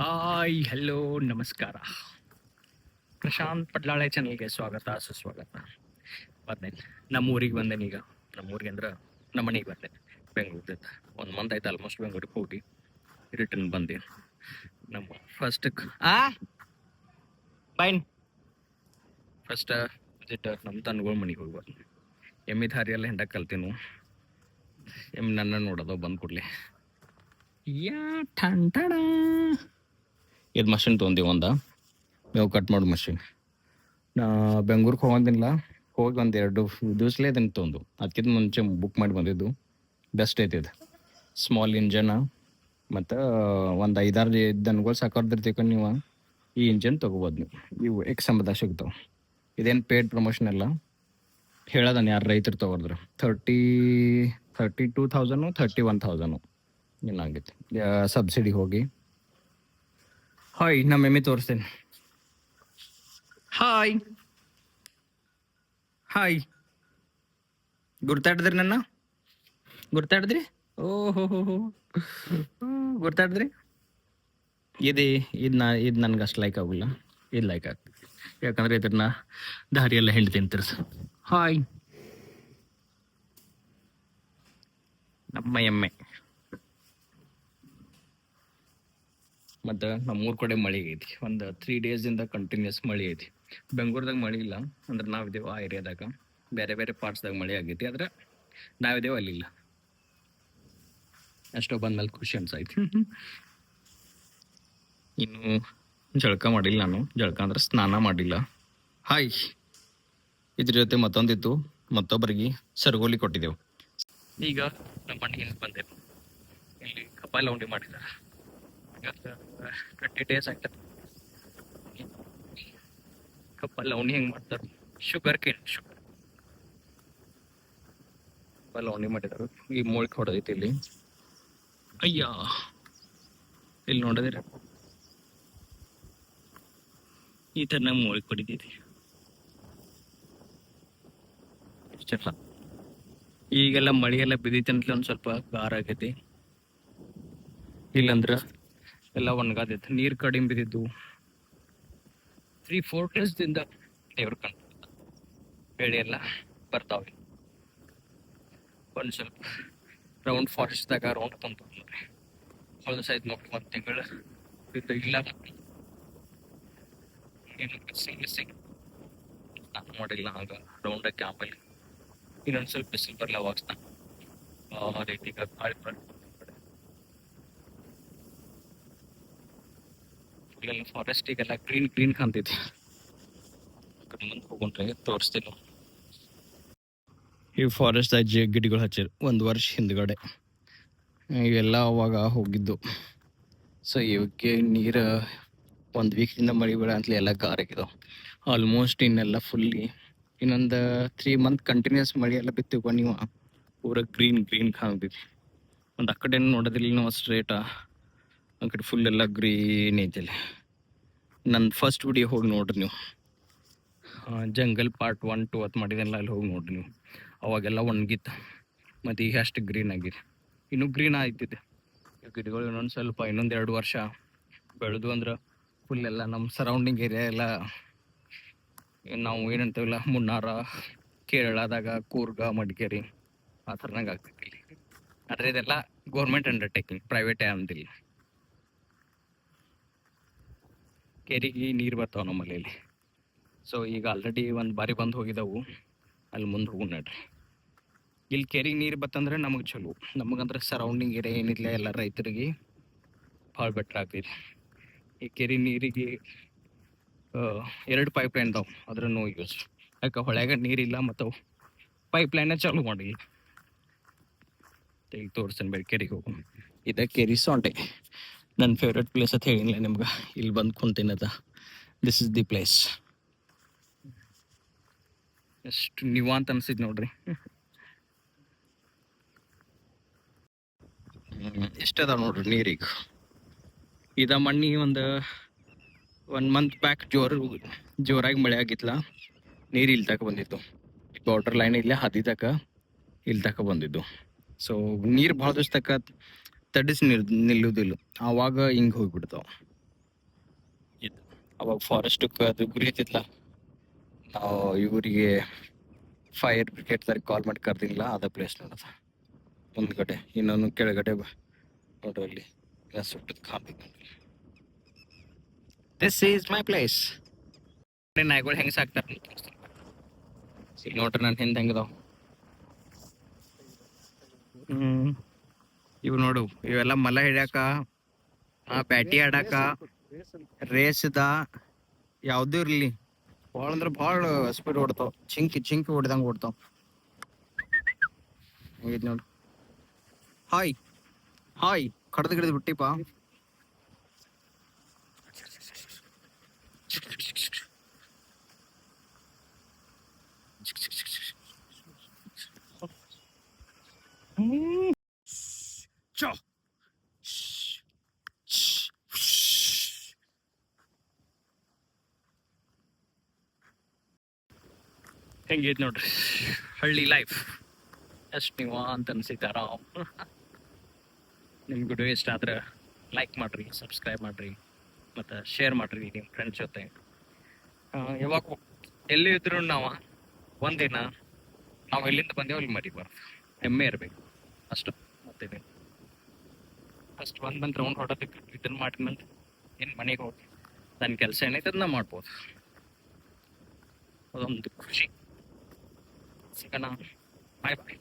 Hi hello ನಮಸ್ಕಾರ. ಪ್ರಶಾಂತ್ ಪಡ್ಲಾಳೆ ಚಾನಲ್ಗೆ ಸ್ವಾಗತ ಸುಸ್ವಾಗತ. ಬಂದೇನೆ ನಮ್ಮ ಊರಿಗೆ ಬಂದೇನೆ. ಈಗ ನಮ್ಮ ಊರಿಗೆ ಅಂದ್ರೆ ನಮ್ಮ ಮನೆಗೆ ಬಂದೇನೆ ಬೆಂಗಳೂರಿಂದ. ಒಂದು ಮಂತ್ ಆಯ್ತು ಆಲ್ಮೋಸ್ಟ್ ಬೆಂಗಳೂರಿಗೆ ಹೋಗಿ ರಿಟರ್ನ್ ಬಂದೆ. ನಮ್ಮ ಫಸ್ಟ್ ಬೈನ್ ಫಸ್ಟ್ ವಿಸಿಟ್ ನಮ್ಮ ತನ್ಗಳ ಮನೆಗೆ ಹೋಗಿ ಬಂದು ಎಮ್ಮೆ ದಾರಿ ಎಲ್ಲ ಹೆಂಡಕ್ಕೆ ಕಲ್ತೀನು. ಎಮ್ಮೆ ನನ್ನ ನೋಡೋದು ಬಂದು ಕೂಡಲೇ ಯಾ ಟಂಟಣ ಇದು ಮಷಿನ್ ತೊಗೊಂಡಿವಿ. ಮೇವು ಕಟ್ ಮಾಡೋ ಮಷಿನ್. ನಾ ಬೆಂಗ್ಳೂರಿಗೆ ಹೋಗೋದಿಲ್ಲ, ಹೋಗಿ ಒಂದು 2 ದಿವಸಲೇ ಇದನ್ನು ತೊಗೊಂಡು. ಅದಕ್ಕಿಂತ ಮುಂಚೆ ಬುಕ್ ಮಾಡಿ ಬಂದಿದ್ದು. ಬೆಸ್ಟ್ ಐತಿ ಇದು. ಸ್ಮಾಲ್ ಇಂಜನ್ ಮತ್ತು ಒಂದು 5-6 ದನಗಳು ಸಾಕೋದಿರ್ತೀವಿ ನೀವು, ಈ ಇಂಜನ್ ತೊಗೋಬೋದು ನೀವು. ಇವು ಎಕ್ಸಂಬದ ಸಿಗ್ತಾವೆ. ಇದೇನು ಪೇಯ್ಡ್ ಪ್ರಮೋಷನ್ ಅಲ್ಲ, ಹೇಳೋದನ್ನು ಯಾರು ರೈತರು ತೊಗೊಂಡ್ರು 32,000 31,000 ಏನಾಗೈತಿ ಸಬ್ಸಿಡಿ ಹೋಗಿ. ಹಾಯ್ ನಮ್ಮ ಎಮ್ಮೆ ತೋರಿಸ್ತೇನೆ. ಹಾಯ್ ಹಾಯ್, ಗುರ್ತಾಡಿದ್ರಿ ನನ್ನ? ಗುರ್ತಾಡಿದ್ರಿ? ಓಹೋ ಗುರ್ತಾಡಿದ್ರಿ? ಇದು ನನಗೆ ಅಷ್ಟು ಲೈಕ್ ಆಗೋಲ್ಲ. ಇದು ಲೈಕ್ ಆಗ್ತದೆ, ಯಾಕಂದರೆ ಇದನ್ನ ದಾರಿಯೆಲ್ಲ ಹಿಂಡಿ ತಿಂತಿರ್ಸ. ಹಾಯ್ ನಮ್ಮ ಎಮ್ಮೆ. ಮತ್ತು ನಮ್ಮೂರ ಕಡೆ ಮಳೆ ಐತಿ. ಒಂದು 3 ಡೇಸಿಂದ ಕಂಟಿನ್ಯೂಸ್ ಮಳೆ ಐತಿ. ಬೆಂಗಳೂರದಾಗ ಮಳೆ ಇಲ್ಲ, ಅಂದ್ರೆ ನಾವಿದ್ದೇವೆ ಆ ಏರಿಯಾದಾಗ. ಬೇರೆ ಬೇರೆ ಪಾರ್ಟ್ಸ್ದಾಗ ಮಳೆ ಆಗೈತಿ, ಆದರೆ ನಾವಿದ್ದೇವೆ ಅಲ್ಲಿಲ್ಲ. ಅಷ್ಟೋ ಬಂದ್ಮೇಲೆ ಖುಷಿ ಅನ್ಸೈತಿ. ಇನ್ನು ಜಳಕ ಮಾಡಿಲ್ಲ ನಾನು. ಜಳಕ ಅಂದ್ರೆ ಸ್ನಾನ ಮಾಡಿಲ್ಲ. ಹಾಯ್, ಇದ್ರ ಜೊತೆ ಮತ್ತೊಂದಿತ್ತು, ಮತ್ತೊಬ್ಬರಿಗೆ ಸರಗೋಲಿ ಕೊಟ್ಟಿದ್ದೆವು. ಈಗ ನಮ್ಮ ಮನೆಗೆ ಬಂದೆವು. ಇಲ್ಲಿ ಕಪಾಲ ಉಂಡಿ ಮಾಡಿದ್ದಾರೆ. 20 ಡೇಸ್ ಆಗ್ತದೆ. ಕಪಾಲ ಉಂಡಿ ಹೆಂಗೆ ಮಾಡ್ತಾರೆ? ಶುಗರ್ ಕಪಾಲ ಉಂಡಿ ಮಾಡಿದಾರೆ. ಈ ಮೊಳಕೆ ಹೊಡೆದೈತಿ ಇಲ್ಲಿ. ಅಯ್ಯ, ಇಲ್ಲಿ ನೋಡಿದ್ರೆ ಈ ಥರ ನಾವು ಮೊಳಕೆ ಹೊಡಿತೈತಿ. ಇಷ್ಟೆಲ್ಲ ಈಗೆಲ್ಲ ಮಳೆಯೆಲ್ಲ ಬಿದ್ದೈತಿ ಅಂತಲೇ ಒಂದು ಸ್ವಲ್ಪ ಗಾರ ಆಗೈತಿ. ಇಲ್ಲಂದ್ರೆ ಎಲ್ಲ ಒಣಗಾದೈತಿ. ನೀರು ಕಡಿಮೆ ಬಿದ್ದಿದ್ದು 3-4 ಡೇಸ್ದಿಂದ ದೇವ್ರ ಕಣ್ ಬೆಳೆ ಎಲ್ಲ ಬರ್ತಾವೆ. ಒಂದು ಸ್ವಲ್ಪ ರೌಂಡ್ ಫಾರೆಸ್ಟ್ದಾಗ ರೌಂಡ್ ತಂದು ಹೊಲಸ ಆಯ್ತು ನೋಡಿ. 1 ತಿಂಗಳು ಬಿದ್ದು ಇಲ್ಲ. ಏನು ಸ್ನಾನ ಮಾಡಿಲ್ಲ, ಆಗ ರೌಂಡಕ್ಕೆ. ಆಮೇಲೆ ಇನ್ನೊಂದು ಸ್ವಲ್ಪ ಬಿಸಿಲು ಬರಲ್ಲ, ಅವಾಗ ಸ್ನಾನ. ಆ ರೀತಿ ಗಾಳಿ ಫುಲ್ಲೆಲ್ಲ ಫಾರೆಸ್ಟಿಗೆಲ್ಲ ಗ್ರೀನ್ ಕಾಣ್ತೈತಿ. ಮುಂದೆ ಹೋಗ್ರೆ ತೋರಿಸ್ತೀನಿ. ಈ ಫಾರೆಸ್ಟ್ದಾಗ ಗಿಡಗಳು ಹಚ್ಚಿರು 1 ವರ್ಷ ಹಿಂದ್ಗಡೆ. ಇವೆಲ್ಲ ಅವಾಗ ಹೋಗಿದ್ದು. ಸೊ ಇವಕ್ಕೆ ನೀರು 1 ವೀಕ್ನಿಂದ ಮಳೆ ಬೇಡ ಅಂತಲೇ ಎಲ್ಲ ಗಾರಾಗಿದಾವೆ ಆಲ್ಮೋಸ್ಟ್. ಇನ್ನೆಲ್ಲ ಫುಲ್ಲಿ ಇನ್ನೊಂದು 3 ಮಂತ್ ಕಂಟಿನ್ಯೂಸ್ ಮಳೆ ಎಲ್ಲ ಬಿತ್ತಿವ ನೀವು, ಪೂರ ಗ್ರೀನ್ ಕಾಣ್ತೈತಿ. ಒಂದು ಆ ಕಡೆ ನೋಡೋದಿಲ್ಲ ನಾವು ಸ್ಟ್ರೇಟ, ಆ ಕಡೆ ಫುಲ್ ಎಲ್ಲ ಗ್ರೀನ್ ಐತಿಲ್ಲಿ. ನನ್ನ ಫಸ್ಟ್ ವಿಡಿಯೋ ಹೋಗಿ ನೋಡ್ರಿ ನೀವು. ಜಂಗಲ್ ಪಾರ್ಟ್ 1, 2 ಅದು ಮಾಡಿದೆಲ್ಲ ಅಲ್ಲಿ ಹೋಗಿ ನೋಡ್ರಿ ನೀವು. ಅವಾಗೆಲ್ಲ ಒಣಗಿತ್ತು, ಮತ್ತು ಈಗ ಅಷ್ಟು ಗ್ರೀನ್ ಆಗಿದೆ. ಇನ್ನೂ ಗ್ರೀನ್ ಆಗ್ತಿದೆ ಗಿಡಗಳು. ಇನ್ನೊಂದು ಸ್ವಲ್ಪ 1-2 ವರ್ಷ ಬೆಳೆದು ಅಂದ್ರೆ ಫುಲ್ ಎಲ್ಲ ನಮ್ಮ ಸರೌಂಡಿಂಗ್ ಏರಿಯಾ ಎಲ್ಲ ನಾವು ಏನಂತೀವಲ್ಲ ಮುನ್ನಾರ, ಕೇರಳದಾಗ ಕೂರ್ಗ, ಮಡಿಕೇರಿ ಆ ಥರನಾಗ ಆಗ್ತೈತಿ ಇಲ್ಲಿ. ಆದರೆ ಇದೆಲ್ಲ ಗೌರ್ಮೆಂಟ್ ಅಂಡರ್ಟೇಕಿಂಗ್, ಪ್ರೈವೇಟೇ ಅಂದಿಲ್ಲ. ಕೆರೆಗೆ ನೀರು ಬರ್ತಾವೆ ನಮ್ಮಲ್ಲಿ ಇಲ್ಲಿ. ಸೊ ಈಗ ಆಲ್ರೆಡಿ ಒಂದು ಬಾರಿ ಬಂದು ಹೋಗಿದ್ದವು. ಅಲ್ಲಿ ಮುಂದೆ ಹೋಗು ನಡ್ರಿ. ಇಲ್ಲಿ ಕೆರೆಗೆ ನೀರು ಬತ್ತಂದ್ರೆ ನಮಗೆ ಚಲೋ. ನಮಗಂದ್ರೆ ಸರೌಂಡಿಂಗ್ ಏರಿಯಾ ಏನಿಲ್ಲ, ಎಲ್ಲ ರೈತರಿಗೆ ಭಾಳ ಬೆಟ್ರ್ ಆಗ್ತೈತಿ. ಈ ಕೆರೆ ನೀರಿಗೆ 2 ಪೈಪ್ ಲೈನ್ ಇದಾವೆ, ಅದ್ರ ನೋ ಯೂಸ್. ಯಾಕೆ ಹೊಳ್ಯಾಗ ನೀರಿಲ್ಲ, ಮತ್ತು ಪೈಪ್ ಲೈನೇ ಚಾಲೂ ಮಾಡಿಲ್ಲ. ಈಗ ತೋರಿಸ್ತೇನೆ ಬೇರೆ ಕೆರೆಗೆ ಹೋಗು. ಇದೇ ಕೆರೆ ಸೊಂಟೆ. ನನ್ನ ಫೇವ್ರೆಟ್ ಪ್ಲೇಸ್ ಅಂತ ಹೇಳಿಲ್ಲ ನಿಮ್ಗೆ. ಇಲ್ಲಿ ಬಂದು ಕುಂತೀನದ. This is the place. ಎಷ್ಟು ನೀವು ಅಂತ ಅನ್ಸಿದ್ ನೋಡ್ರಿ. ಎಷ್ಟದ ನೋಡ್ರಿ ನೀರಿಗೆ. ಇದ ಮಣ್ಣಿ ಒಂದು 1 ಮಂತ್ ಬ್ಯಾಕ್ ಜೋರಾಗಿ ಮಳೆ ಆಗಿತ್ತಲ್ಲ, ನೀರು ಇಲ್ಲಿ ತಕ ಬಂದಿತ್ತು. ಬಾರ್ಡರ್ ಲೈನ್ ಇಲ್ಲೇ ಹದಿ ತಕ ಇಲ್ಲಿ ತಕ ಬಂದಿದ್ದು. ಸೊ ನೀರು ಭಾಳ ದಿವಸ ತಕ ತಡಿಸಿ ನಿಲ್ಲುವುದಿಲ್ಲ, ಆವಾಗ ಹಿಂಗೆ ಹೋಗಿಬಿಡ್ತಾವೆ. ಅವಾಗ ಫಾರೆಸ್ಟ್ ಅದು ಗುರಿ ಐತಿತ್ಲ, ನಾವು ಇವರಿಗೆ ಫೈರ್ ಬ್ರಿಗೇಡ್ ತರ ಕಾಲ್ ಮಾಡಿ ಕರ್ದಿಲ್ಲ. ಅದ ಪ್ಲೇಸ್ ನೋಡೋದು ಮುಂದ್ಗಡೆ, ಇನ್ನೊಂದು ಕೆಳಗಡೆ ನೋಡು ಅಲ್ಲಿ ಸುಟ್ಟದ ಕಾಣ್ತೈತೆ. This is my place. ನಾಯಿಗಳು ಹೆಂಗೆ ಸಾಕ್ತಾರೆ ನೋಡ್ರಿ, ನಾನು ಹಿಂದೆ ಹೆಂಗದಾವ. ಇವು ನೋಡು, ಇವೆಲ್ಲ ಮಲ ಹಿಡ್ಯಾಕ, ಬ್ಯಾಟಿ ಆಡಾಕ, ರೇಸ್ದ ಯಾವ್ದು ಇರ್ಲಿ, ಭಾಳ ಅಂದ್ರೆ ಭಾಳ ಸ್ಪೀಡ್ ಓಡ್ತಾವ. ಚಿಂಕಿ ಹೊಡ್ದಂಗೆ ಓಡ್ತಾವ. ಹೋಗಿದ್ ನೋಡು. ಹಾಯ್ ಕಡ್ದು ಗಿಡದ್ ಬಿಟ್ಟಿಪ್ಪ. ಹೆಂಗೈತ್ ನೋಡ್ರಿ ಹಳ್ಳಿ ಲೈಫ್. ಎಷ್ಟು ನೀವು ಅಂತ ಅನ್ಸಿತಾರ. ನಿಮ್ಗೆ ವಿಡಿಯೋ ಇಷ್ಟ ಆದ್ರೆ ಲೈಕ್ ಮಾಡಿರಿ, ಸಬ್ಸ್ಕ್ರೈಬ್ ಮಾಡಿರಿ, ಮತ್ತು ಶೇರ್ ಮಾಡಿರಿ ನಿಮ್ಮ ಫ್ರೆಂಡ್ಸ್ ಜೊತೆ. ಯಾವಾಗ ಎಲ್ಲಿ ಇದ್ರು ಒಂದಿನ ನಾವು ಎಲ್ಲಿಂದ ಬಂದೇವು ಅಲ್ಲಿ ಮರಿಬಾರ್ದು, ಹೆಮ್ಮೆ ಇರಬೇಕು ಅಷ್ಟು. ಮತ್ತೇನೆ ಫಸ್ಟ್ ಬಂದು ರೌಂಡ್ ಹೊಡೋದಕ್ಕೆ ಇದನ್ನು ಮಾಡಿದ್ಮೇಲೆ ಏನು ಮನೆಗೆ ಹೋಗಿ ನನ್ನ ಕೆಲಸ ಏನೈತೆ ಅದನ್ನ ಮಾಡ್ಬೋದು. ಅದೊಂದು ಖುಷಿ. ಸಿಗೋಣ, ಬಾಯ್ ಬಾಯ್.